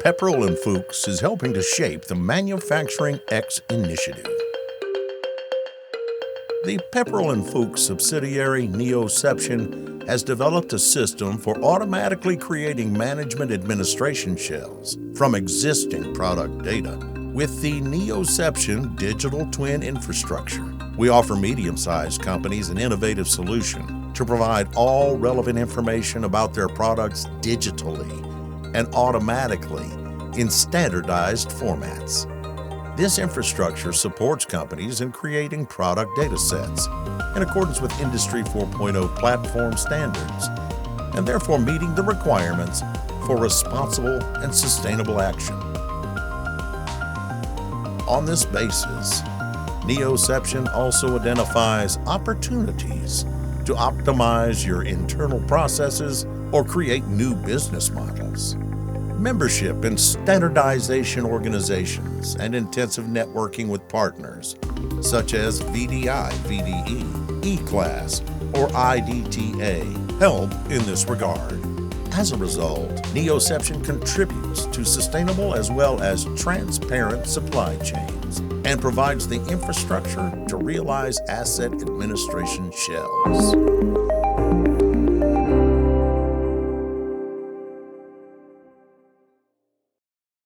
Pepperl+Fuchs is helping to shape the Manufacturing X initiative. The Pepperl+Fuchs subsidiary Neoception has developed a system for automatically creating management administration shells from existing product data with the Neoception Digital Twin Infrastructure. We offer medium-sized companies an innovative solution to provide all relevant information about their products digitally and automatically in standardized formats. This infrastructure supports companies in creating product data sets in accordance with Industry 4.0 platform standards, and therefore meeting the requirements for responsible and sustainable action. On this basis, Neoception also identifies opportunities to optimize your internal processes or create new business models. Membership in standardization organizations and intensive networking with partners such as VDI, VDE, E-Class, or IDTA help in this regard. As a result, Neoception contributes to sustainable as well as transparent supply chains and provides the infrastructure to realize asset administration shells.